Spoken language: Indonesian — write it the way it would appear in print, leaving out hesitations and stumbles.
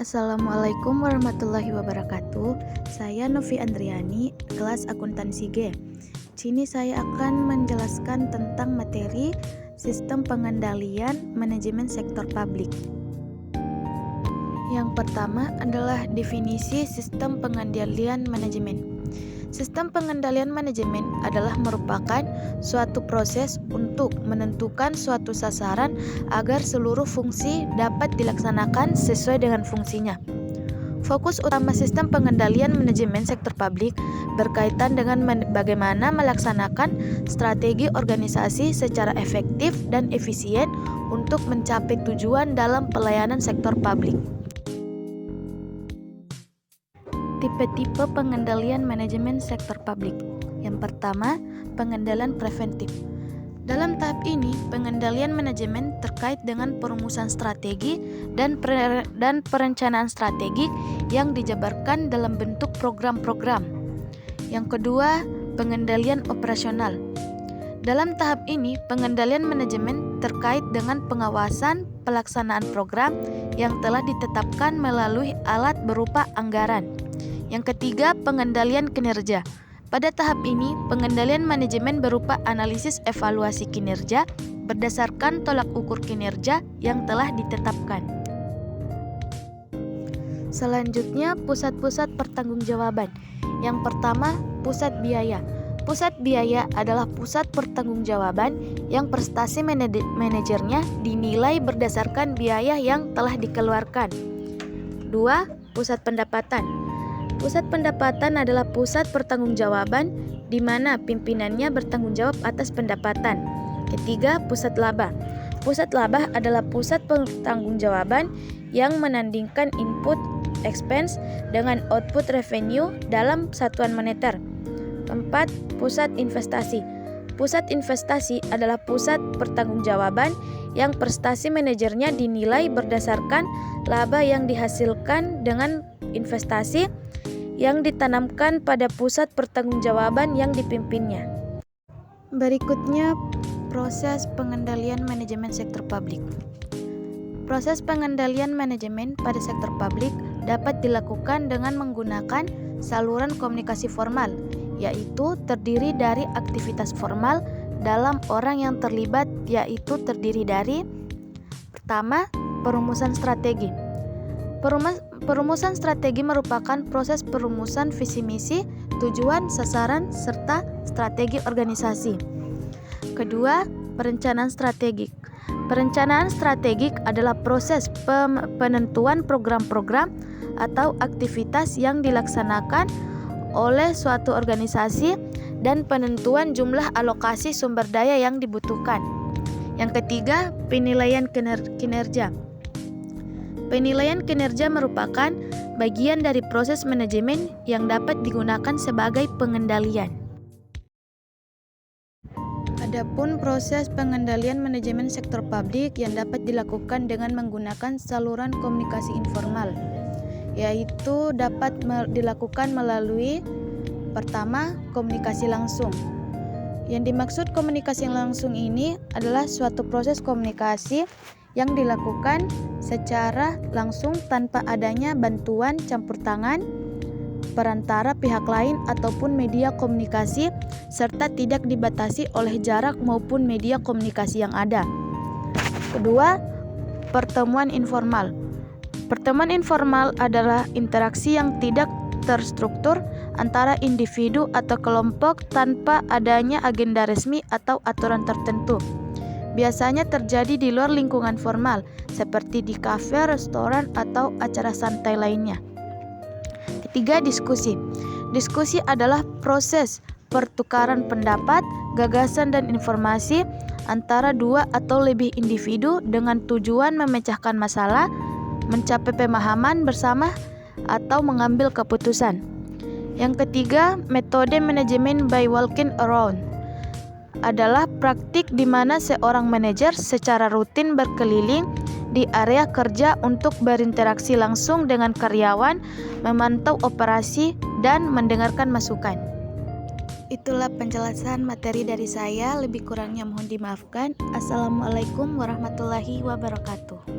Assalamualaikum warahmatullahi wabarakatuh. Saya Novi Andriani, kelas akuntansi G. Sini saya akan menjelaskan tentang materi sistem pengendalian manajemen sektor publik. Yang pertama adalah definisi sistem pengendalian manajemen. Sistem pengendalian manajemen adalah merupakan suatu proses untuk menentukan suatu sasaran agar seluruh fungsi dapat dilaksanakan sesuai dengan fungsinya. Fokus utama sistem pengendalian manajemen sektor publik berkaitan dengan bagaimana melaksanakan strategi organisasi secara efektif dan efisien untuk mencapai tujuan dalam pelayanan sektor publik. Tipe-tipe pengendalian manajemen sektor publik. Yang pertama, pengendalian preventif. Dalam tahap ini, pengendalian manajemen terkait dengan perumusan strategi dan perencanaan strategik yang dijabarkan dalam bentuk program-program. Yang kedua, pengendalian operasional. Dalam tahap ini, pengendalian manajemen terkait dengan pengawasan pelaksanaan program yang telah ditetapkan melalui alat berupa anggaran. Yang ketiga, pengendalian kinerja. Pada tahap ini, pengendalian manajemen berupa analisis evaluasi kinerja berdasarkan tolak ukur kinerja yang telah ditetapkan. Selanjutnya, pusat-pusat pertanggungjawaban. Yang pertama, pusat biaya. Pusat biaya adalah pusat pertanggungjawaban yang prestasi manajernya dinilai berdasarkan biaya yang telah dikeluarkan. 2. Pusat pendapatan. Pusat pendapatan adalah pusat pertanggungjawaban di mana pimpinannya bertanggung jawab atas pendapatan. Ketiga, pusat laba. Pusat laba adalah pusat pertanggungjawaban yang menandingkan input expense dengan output revenue dalam satuan moneter. 4. Pusat investasi. Pusat investasi adalah pusat pertanggungjawaban yang prestasi manajernya dinilai berdasarkan laba yang dihasilkan dengan investasi yang ditanamkan pada pusat pertanggungjawaban yang dipimpinnya. Berikutnya, proses pengendalian manajemen sektor publik. Proses pengendalian manajemen pada sektor publik dapat dilakukan dengan menggunakan saluran komunikasi formal, yaitu terdiri dari aktivitas formal dalam orang yang terlibat, yaitu terdiri dari pertama, perumusan strategi. Perumusan strategi merupakan proses perumusan visi misi, tujuan, sasaran, serta strategi organisasi. Kedua, perencanaan strategik. Perencanaan strategik adalah proses penentuan program-program atau aktivitas yang dilaksanakan oleh suatu organisasi dan penentuan jumlah alokasi sumber daya yang dibutuhkan. Yang ketiga, penilaian kinerja. Penilaian kinerja merupakan bagian dari proses manajemen yang dapat digunakan sebagai pengendalian. Adapun proses pengendalian manajemen sektor publik yang dapat dilakukan dengan menggunakan saluran komunikasi informal, yaitu dapat dilakukan melalui pertama, komunikasi langsung. Yang dimaksud komunikasi langsung ini adalah suatu proses komunikasi yang dilakukan secara langsung tanpa adanya bantuan campur tangan perantara pihak lain ataupun media komunikasi serta tidak dibatasi oleh jarak maupun media komunikasi yang ada. Kedua, pertemuan informal. Pertemuan informal adalah interaksi yang tidak terstruktur antara individu atau kelompok tanpa adanya agenda resmi atau aturan tertentu. Biasanya terjadi di luar lingkungan formal, seperti di kafe, restoran, atau acara santai lainnya. Ketiga, diskusi. Diskusi adalah proses pertukaran pendapat, gagasan, dan informasi antara dua atau lebih individu dengan tujuan memecahkan masalah, mencapai pemahaman bersama, atau mengambil keputusan. Yang ketiga, metode manajemen by walking around adalah praktik di mana seorang manajer secara rutin berkeliling di area kerja untuk berinteraksi langsung dengan karyawan, memantau operasi, dan mendengarkan masukan. Itulah penjelasan materi dari saya, lebih kurangnya mohon dimaafkan. Assalamualaikum warahmatullahi wabarakatuh.